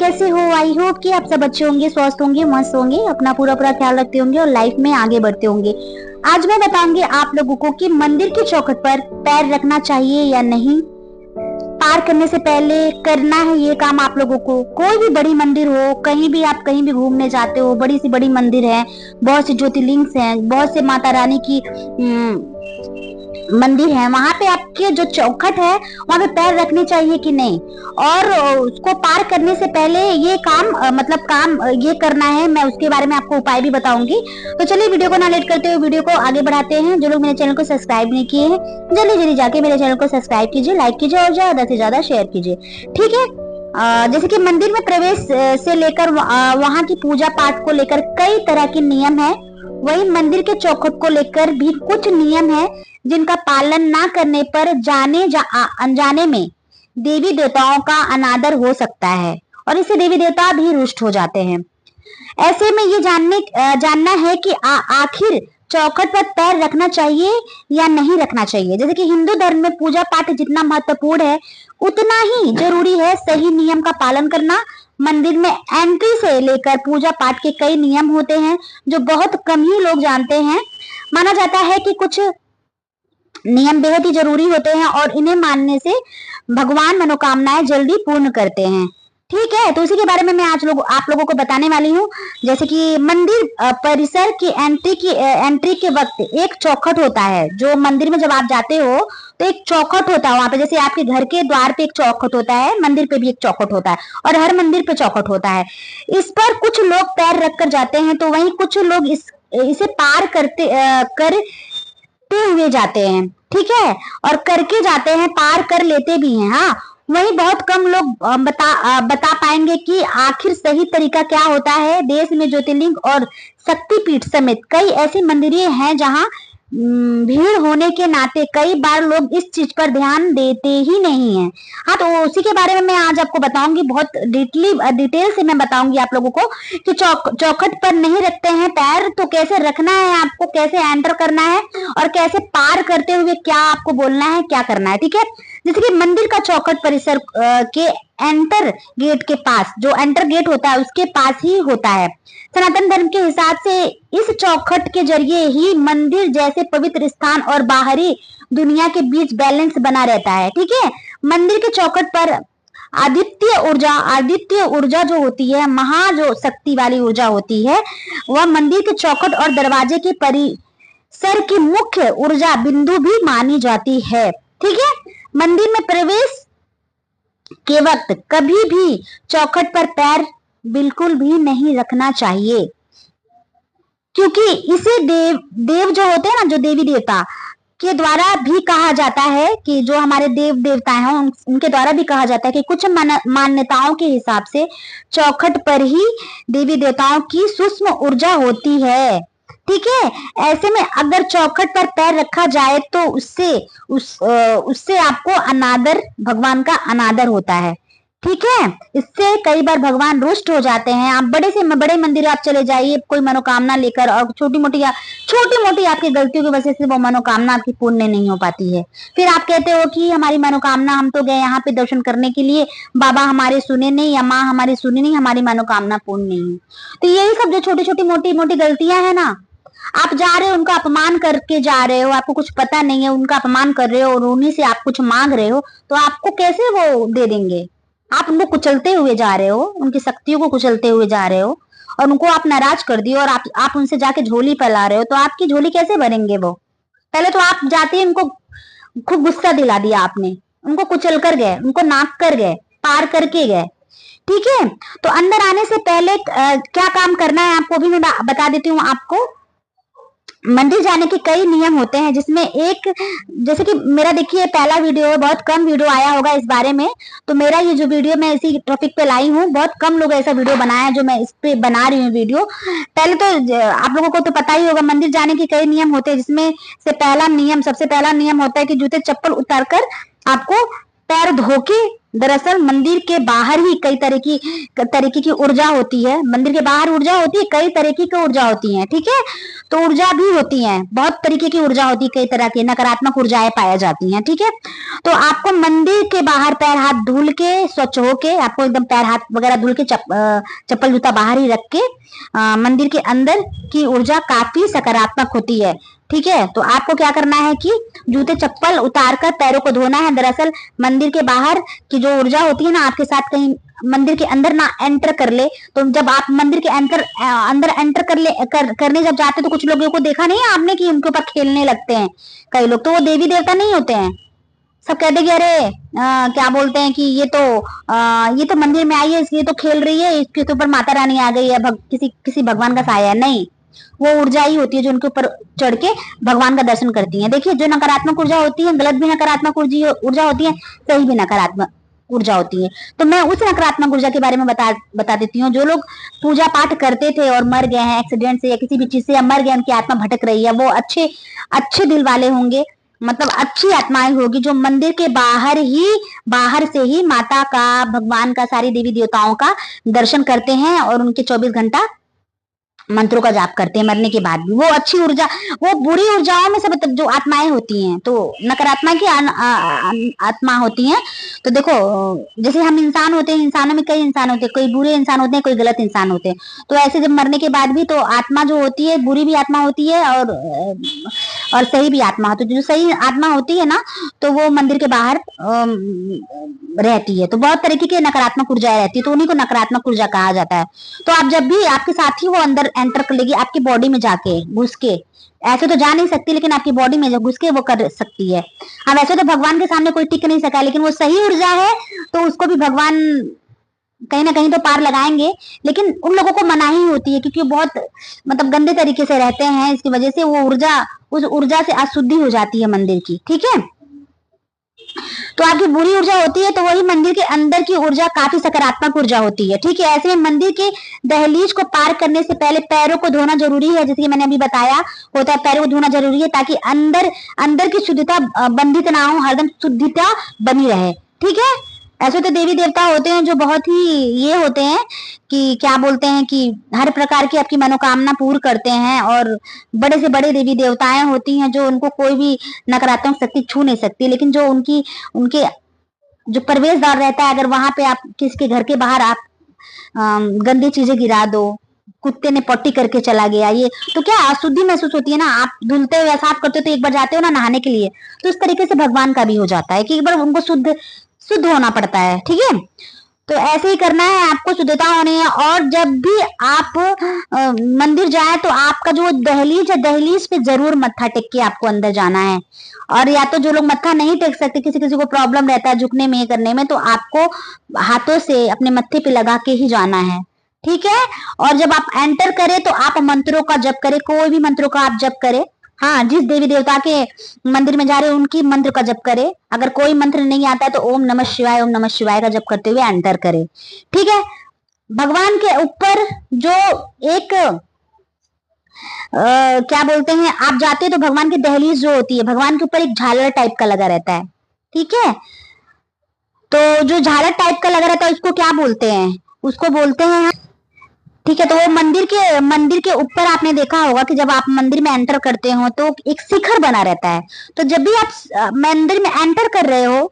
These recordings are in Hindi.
कैसे हो? आई होप कि आप सब अच्छे होंगे, स्वस्थ होंगे, मस्त होंगे, अपना पूरा पूरा ख्याल रखते होंगे और लाइफ में आगे बढ़ते होंगे। आज मैं बताऊंगी आप लोगों को कि मंदिर की चौखट पर पैर रखना चाहिए या नहीं। पार करने से पहले करना है ये काम आप लोगों को। कोई भी बड़ी मंदिर हो, कहीं भी आप कहीं भी घूमने जाते हो, बड़ी सी बड़ी मंदिर है, बहुत सी ज्योतिर्लिंग हैं, बहुत से माता रानी की मंदिर है, वहां पे आपके जो चौखट है वहां पे पैर रखने चाहिए कि नहीं। और उसको पार करने से पहले ये काम ये करना है, मैं उसके बारे में आपको उपाय भी बताऊंगी। तो चलिए वीडियो को ना लेट करते हुए वीडियो को आगे बढ़ाते हैं। जो लोग मेरे चैनल को सब्सक्राइब नहीं किए हैं, जल्दी जल्दी जाके मेरे चैनल को सब्सक्राइब कीजिए, लाइक कीजिए और ज्यादा से ज्यादा शेयर कीजिए, ठीक है। जैसे कि मंदिर में प्रवेश से लेकर वहां की पूजा पाठ को लेकर कई तरह के नियम है, वही मंदिर के चौखट को लेकर भी कुछ नियम है जिनका पालन ना करने पर अनजाने में देवी देवताओं का अनादर हो सकता है और इससे देवी देवता भी रुष्ट हो जाते हैं। ऐसे में ये जानना है कि आखिर चौखट पर पैर रखना चाहिए या नहीं रखना चाहिए। जैसे कि हिंदू धर्म में पूजा पाठ जितना महत्वपूर्ण है उतना ही जरूरी है सही नियम का पालन करना। मंदिर में एंट्री से लेकर पूजा पाठ के कई नियम होते हैं जो बहुत कम ही लोग जानते हैं। माना जाता है कि कुछ नियम बेहद ही जरूरी होते हैं और इन्हें मानने से भगवान मनोकामनाएं जल्दी पूर्ण करते हैं, ठीक है। तो इसी के बारे में मैं आज आप लोगों को बताने वाली हूँ। जैसे कि मंदिर परिसर की एंट्री के वक्त एक चौखट होता है। जो मंदिर में जब आप जाते हो तो एक चौखट होता है वहां पे। जैसे आपके घर के द्वार पे एक चौखट होता है, मंदिर पे भी एक चौखट होता है और हर मंदिर पे चौखट होता है। इस पर कुछ लोग पैर रख कर जाते हैं तो वहीं कुछ लोग इसे पार करते हुए जाते हैं, ठीक है, और करके जाते हैं, पार कर लेते भी हैं। हाँ, वही बहुत कम लोग बता पाएंगे कि आखिर सही तरीका क्या होता है। देश में ज्योतिर्लिंग और शक्तिपीठ समेत कई ऐसी मंदिरें हैं जहां भीड़ होने के नाते कई बार लोग इस चीज पर ध्यान देते ही नहीं है। हाँ, तो उसी के बारे में मैं आज आपको बताऊंगी, बहुत डिटेल से मैं बताऊंगी आप लोगों को कि चौखट पर नहीं रखते हैं पैर तो कैसे रखना है, आपको कैसे एंटर करना है और कैसे पार करते हुए क्या आपको बोलना है, क्या करना है, ठीक है। जैसे कि मंदिर का चौखट परिसर के एंटर गेट के पास, जो एंटर गेट होता है उसके पास ही होता है। सनातन धर्म के हिसाब से इस चौखट के जरिए ही मंदिर जैसे पवित्र स्थान और बाहरी दुनिया के बीच बैलेंस बना रहता है, ठीक है। मंदिर के चौखट पर आदित्य ऊर्जा जो होती है, जो शक्ति वाली ऊर्जा होती है, वह मंदिर के चौखट और दरवाजे के परिसर की मुख्य ऊर्जा बिंदु भी मानी जाती है, ठीक है। मंदिर में प्रवेश के वक्त कभी भी चौखट पर पैर बिल्कुल भी नहीं रखना चाहिए, क्योंकि इसे देव जो होते हैं ना, जो देवी देवता के द्वारा भी कहा जाता है कि जो हमारे देव देवता हैं उनके द्वारा भी कहा जाता है कि कुछ मान्यताओं के हिसाब से चौखट पर ही देवी देवताओं की सूक्ष्म ऊर्जा होती है, ठीक है। ऐसे में अगर चौखट पर पैर रखा जाए तो उससे आपको अनादर, भगवान का अनादर होता है, ठीक है। इससे कई बार भगवान रुष्ट हो जाते हैं। आप बड़े मंदिर आप चले जाइए कोई मनोकामना लेकर और छोटी मोटी आपकी गलतियों की वजह से वो मनोकामना आपकी पूर्ण नहीं हो पाती है। फिर आप कहते हो कि हमारी मनोकामना, हम तो गए यहाँ पे दर्शन करने के लिए, बाबा हमारे सुने नहीं या माँ हमारी सुनी नहीं, हमारी मनोकामना पूर्ण नहीं हुई। तो यही सब जो छोटी मोटी गलतियां है ना, आप जा रहे हो उनका अपमान करके जा रहे हो, आपको कुछ पता नहीं है, उनका अपमान कर रहे हो और उन्हीं से आप कुछ मांग रहे हो, तो आपको कैसे वो दे देंगे। आप उनको कुचलते हुए जा रहे हो, उनकी शक्तियों को कुचलते हुए जा रहे हो और उनको आप नाराज कर दिए और आप उनसे जाके झोली फैला रहे हो, तो आपकी झोली कैसे भरेंगे वो। पहले तो आप जाते ही उनको खूब गुस्सा दिला दिया आपने, उनको कुचल कर गए, उनको नाक कर गए, पार करके गए, ठीक है। तो अंदर आने से पहले क्या काम करना है आपको भी मैं बता देती हूँ आपको। मंदिर जाने के कई नियम होते हैं जिसमें एक, जैसे कि मेरा देखिए पहला वीडियो है, बहुत कम वीडियो आया होगा इस बारे में, तो मेरा ये जो वीडियो मैं इसी टॉपिक पे लाई हूँ, बहुत कम लोग ऐसा वीडियो बनाया जो मैं इस पे बना रही हूँ वीडियो। पहले तो आप लोगों को तो पता ही होगा मंदिर जाने के कई नियम होते हैं, जिसमें सबसे पहला नियम होता है कि जूते चप्पल उतार कर आपको पैर धो के दरअसल मंदिर के बाहर ही कई तरीके की ऊर्जा होती है। मंदिर के बाहर ऊर्जा होती है, कई तरीके की ऊर्जा होती है, ठीक है। तो ऊर्जा भी होती है, बहुत तरीके की ऊर्जा होती है, कई तरह की नकारात्मक ऊर्जाएं पाई जाती हैं, ठीक है। तो आपको मंदिर के बाहर पैर हाथ धुल के, स्वच्छ होके, आपको एकदम पैर हाथ वगैरह धुल के चप्पल जूता बाहर ही रख के, मंदिर के अंदर की ऊर्जा काफी सकारात्मक होती है, ठीक है। तो आपको क्या करना है कि जूते चप्पल उतार कर पैरों को धोना है। दरअसल मंदिर के बाहर की जो ऊर्जा होती है ना, आपके साथ कहीं मंदिर के अंदर ना एंटर कर ले। तो जब आप मंदिर के अंदर एंटर करने जब जाते तो कुछ लोगों को देखा नहीं है आपने कि उनके ऊपर खेलने लगते हैं कई लोग, तो वो देवी देवता नहीं होते हैं। सब कहते कि अरे क्या बोलते हैं कि ये तो मंदिर में आई है इसलिए तो खेल रही है, इसके ऊपर माता रानी आ गई है, किसी भगवान का साया है। नहीं, वो ऊर्जा ही होती है जो उनके ऊपर चढ़ के भगवान का दर्शन करती है। देखिए, जो नकारात्मक ऊर्जा होती है, गलत भी नकारात्मक ऊर्जा होती है, सही भी नकारात्मक ऊर्जा होती है। तो मैं उस नकारात्मक ऊर्जा के बारे में बता देती हूँ। जो लोग पूजा पाठ करते थे और मर गए हैं एक्सीडेंट से या किसी भी चीज से, या मर गए, उनकी आत्मा भटक रही है, वो अच्छे अच्छे दिल वाले होंगे, मतलब अच्छी आत्माएं होगी, जो मंदिर के बाहर से ही माता का, भगवान का, सारी देवी देवताओं का दर्शन करते हैं और उनके 24 घंटा मंत्रों का जाप करते हैं मरने के बाद भी। वो अच्छी ऊर्जा, वो बुरी ऊर्जाओं में से मतलब जो आत्माएं होती हैं, तो नकारात्मक की आत्मा होती हैं। तो देखो, जैसे हम इंसान होते हैं, इंसानों में कई इंसान होते हैं, कोई बुरे इंसान होते हैं, कोई गलत इंसान होते हैं। तो ऐसे जब मरने के बाद भी तो आत्मा जो होती है, बुरी भी आत्मा होती है और सही भी आत्मा होती है। जो सही आत्मा होती है ना, तो वो मंदिर के बाहर रहती है। तो बहुत तरीके की नकारात्मक ऊर्जाएं रहती है, तो उन्हीं को नकारात्मक ऊर्जा कहा जाता है। तो आप जब भी आपके साथी वो अंदर एंटर कर लेगी, आपकी बॉडी में जाके घुस के, ऐसे तो जा नहीं सकती, लेकिन आपकी बॉडी में घुस के वो कर सकती है। अब ऐसे तो भगवान के सामने कोई टिक नहीं सका, लेकिन वो सही ऊर्जा है तो उसको भी भगवान कहीं ना कहीं तो पार लगाएंगे। लेकिन उन लोगों को मनाही होती है, क्योंकि बहुत मतलब गंदे तरीके से रहते हैं, इसकी वजह से वो उस ऊर्जा से अशुद्धि हो जाती है मंदिर की, ठीक है। तो आपकी बुरी ऊर्जा होती है, तो वही मंदिर के अंदर की ऊर्जा काफी सकारात्मक ऊर्जा होती है, ठीक है। ऐसे में मंदिर के दहलीज को पार करने से पहले पैरों को धोना जरूरी है, जैसे कि मैंने अभी बताया होता है, पैरों को धोना जरूरी है ताकि अंदर की शुद्धता बंधित ना हो, हरदम शुद्धता बनी रहे, ठीक है। ऐसे तो देवी देवता होते हैं जो बहुत ही ये होते हैं कि क्या बोलते हैं कि हर प्रकार की आपकी मनोकामना पूर्ण करते हैं, और बड़े से बड़े देवी देवताएं होती हैं जो उनको कोई भी नकारात्मक शक्ति छू नहीं सकती। लेकिन जो उनके जो प्रवेश द्वार रहता है, अगर वहां पे आप किसके घर के बाहर आप गंदी चीजें गिरा दो, कुत्ते ने पट्टी करके चला गया, ये तो क्या अशुद्धि महसूस होती है ना। आप धुलते हो या साफ करते हो तो एक बार जाते हो ना नहाने के लिए, तो इस तरीके से भगवान का भी हो जाता है कि एक बार उनको शुद्ध होना पड़ता है, ठीक है। तो ऐसे ही करना है, आपको शुद्धता होनी है। और जब भी आप मंदिर जाए तो आपका जो दहलीज है, दहलीज पे जरूर मत्था टेक के आपको अंदर जाना है। और या तो जो लोग मत्था नहीं टेक सकते, किसी किसी को प्रॉब्लम रहता है झुकने में, करने में, तो आपको हाथों से अपने मत्थे पे लगा के ही जाना है, ठीक है। और जब आप एंटर करें तो आप मंत्रों का जप करें, कोई भी मंत्रों का आप जप करें। हाँ, जिस देवी देवता के मंदिर में जा रहे हो उनकी मंत्र का जप करे। अगर कोई मंत्र नहीं आता है तो ओम नमः शिवाय का जप करते हुए एंटर करे, ठीक है। भगवान के ऊपर जो एक क्या बोलते हैं, आप जाते हैं तो भगवान की दहलीज जो होती है, भगवान के ऊपर एक झालर टाइप का लगा रहता है, ठीक है। तो जो झालर टाइप का लगा रहता है उसको क्या बोलते हैं, उसको बोलते हैं, ठीक है। तो वो मंदिर के ऊपर आपने देखा होगा कि जब आप मंदिर में एंटर करते हो तो एक शिखर बना रहता है। तो जब भी आप मंदिर में एंटर कर रहे हो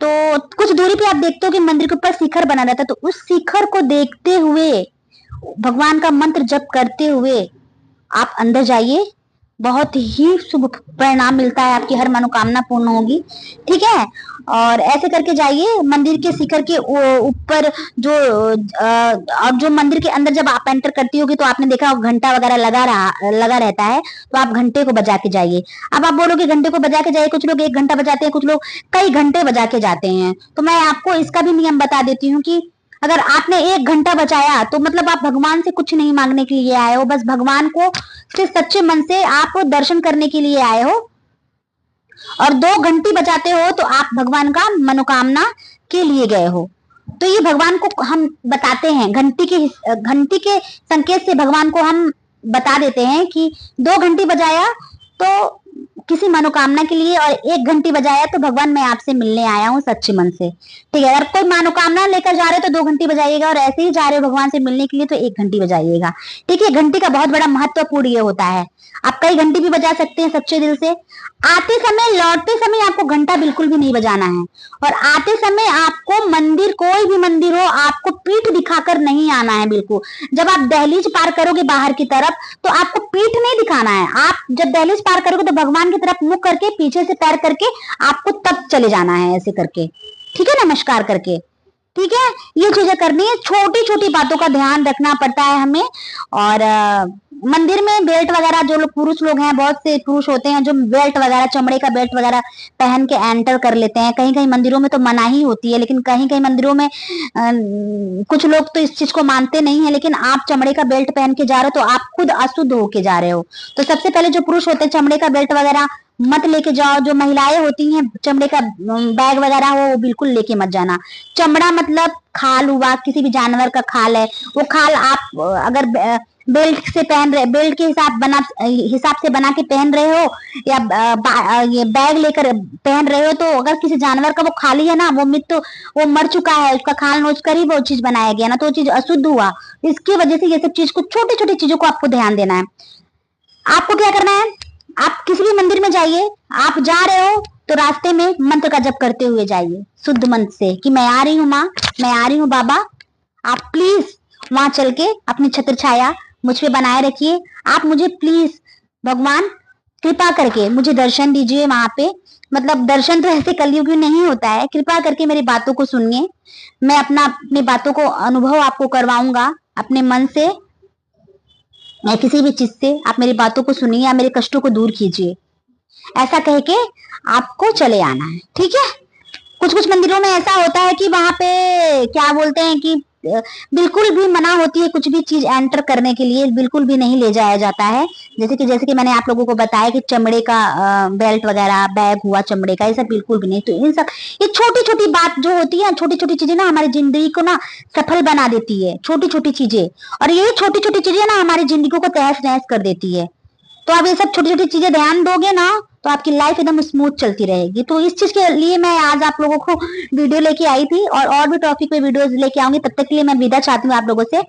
तो कुछ दूरी पे आप देखते हो कि मंदिर के ऊपर शिखर बना रहता है। तो उस शिखर को देखते हुए, भगवान का मंत्र जप करते हुए आप अंदर जाइए, बहुत ही शुभ परिणाम मिलता है, आपकी हर मनोकामना पूर्ण होगी, ठीक है। और ऐसे करके जाइए मंदिर के शिखर के ऊपर। और जो मंदिर के अंदर जब आप एंटर करती होगी तो आपने देखा घंटा वगैरह लगा रहता है, तो आप घंटे को बजा के जाइए। अब आप बोलोगे घंटे को बजा के जाइए, कुछ लोग 1 घंटा बजाते हैं, कुछ लोग कई घंटे बजा के जाते हैं। तो मैं आपको इसका भी नियम बता देती हूँ कि अगर आपने 1 घंटा बचाया तो मतलब आप भगवान से कुछ नहीं मांगने के लिए आए हो, बस भगवान को सिर्फ सच्चे मन से आप दर्शन करने के लिए आए हो। और 2 घंटी बजाते हो तो आप भगवान का मनोकामना के लिए गए हो। तो ये भगवान को हम बताते हैं, घंटी के संकेत से भगवान को हम बता देते हैं कि 2 घंटी बजाया तो किसी मनोकामना के लिए और 1 घंटी बजाया तो भगवान मैं आपसे मिलने आया हूँ सच्चे मन से। ठीक है, अगर कोई मनोकामना लेकर जा रहे हो तो 2 घंटी बजाइएगा, और ऐसे ही जा रहे हो भगवान से मिलने के लिए तो 1 घंटी बजाइएगा। ठीक है, घंटी का बहुत बड़ा महत्वपूर्ण ये होता है। आप कई घंटी भी बजा सकते हैं सच्चे दिल से। आते समय लौटते समय आपको घंटा बिल्कुल भी नहीं बजाना है, और आते समय आपको मंदिर, कोई भी मंदिर हो, आपको पीठ दिखाकर नहीं आना है बिल्कुल। जब आप दहलीज पार करोगे बाहर की तरफ तो आपको पीठ नहीं दिखाना है। आप जब दहलीज पार करोगे तो भगवान की तरफ मुख करके, पीछे से पैर करके आपको तब चले जाना है, ऐसे करके। ठीक है, नमस्कार करके। ठीक है, ये चीजें करनी है। छोटी छोटी बातों का ध्यान रखना पड़ता है हमें। और मंदिर में बेल्ट वगैरह, जो लोग पुरुष लोग हैं, बहुत से पुरुष होते हैं जो बेल्ट वगैरह, चमड़े का बेल्ट वगैरह पहन के एंटर कर लेते हैं। कहीं कहीं मंदिरों में तो मनाही होती है, लेकिन कहीं कहीं मंदिरों में कुछ लोग तो इस चीज को मानते नहीं है। लेकिन आप चमड़े का बेल्ट पहन के जा रहे हो तो आप खुद अशुद्ध होके जा रहे हो। तो सबसे पहले जो पुरुष होते हैं चमड़े का बेल्ट वगैरह मत लेके जाओ। जो महिलाएं होती हैं चमड़े का बैग वगैरह हो वो बिल्कुल लेके मत जाना। चमड़ा मतलब खाल हुआ, किसी भी जानवर का खाल है, वो खाल आप अगर बेल्ट से पहन रहे, बेल्ट के हिसाब से बना के पहन रहे हो, या ये बैग लेकर पहन रहे हो, तो अगर किसी जानवर का वो खाली है ना, वो मिट, वो मर चुका है, उसका खाल नोच कर ही वो चीज बनाया गया ना, तो वो चीज अशुद्ध हुआ। इसकी वजह से ये सब चीज को, छोटी छोटी चीजों को आपको ध्यान देना है। आपको क्या करना है, आप किसी भी मंदिर में जाइए, आप जा रहे हो तो रास्ते में मंत्र का जप करते हुए जाइए, शुद्ध मंत्र से, कि मैं आ रही हूँ माँ, मैं आ रही हूँ बाबा, आप प्लीज वहां चल के अपनी छत्र छाया मुझ पे बनाए रखिए। आप मुझे प्लीज भगवान कृपा करके मुझे दर्शन दीजिए वहां पे। मतलब दर्शन तो ऐसे कलयुग में नहीं होता है, कृपा करके मेरी बातों को सुनिए। मैं अपनी बातों को अनुभव आपको करवाऊंगा अपने मन से, मैं किसी भी चीज से। आप मेरी बातों को सुनिए, या मेरे कष्टों को दूर कीजिए, ऐसा कह के आपको चले आना है। ठीक है, कुछ कुछ मंदिरों में ऐसा होता है कि वहां पे क्या बोलते हैं कि बिल्कुल भी मना होती है कुछ भी चीज एंटर करने के लिए, बिल्कुल भी नहीं ले जाया जाता है। जैसे कि मैंने आप लोगों को बताया कि चमड़े का बेल्ट वगैरह, बैग हुआ चमड़े का, ये सब बिल्कुल भी नहीं। तो इन सब ये छोटी छोटी बात जो होती है, छोटी छोटी चीजें ना हमारी जिंदगी को ना सफल बना देती है, छोटी छोटी चीजें। और ये छोटी छोटी चीजें ना हमारी जिंदगी को तहस नहस कर देती है। तो आप ये सब छोटी छोटी चीजें ध्यान दोगे ना तो आपकी लाइफ एकदम स्मूथ चलती रहेगी। तो इस चीज के लिए मैं आज आप लोगों को वीडियो लेके आई थी, और भी टॉपिक पे वीडियोस लेके आऊंगी। तब तक के लिए मैं विदा चाहती हूँ आप लोगों से।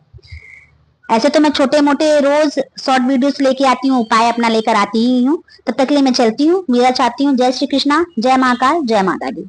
ऐसे तो मैं छोटे मोटे रोज शॉर्ट वीडियोस लेके आती हूँ, उपाय अपना लेकर आती ही हूँ। तब तक के लिए मैं चलती हूँ, विदा चाहती हूँ। जय श्री कृष्णा, जय महाकाल, जय माता दी।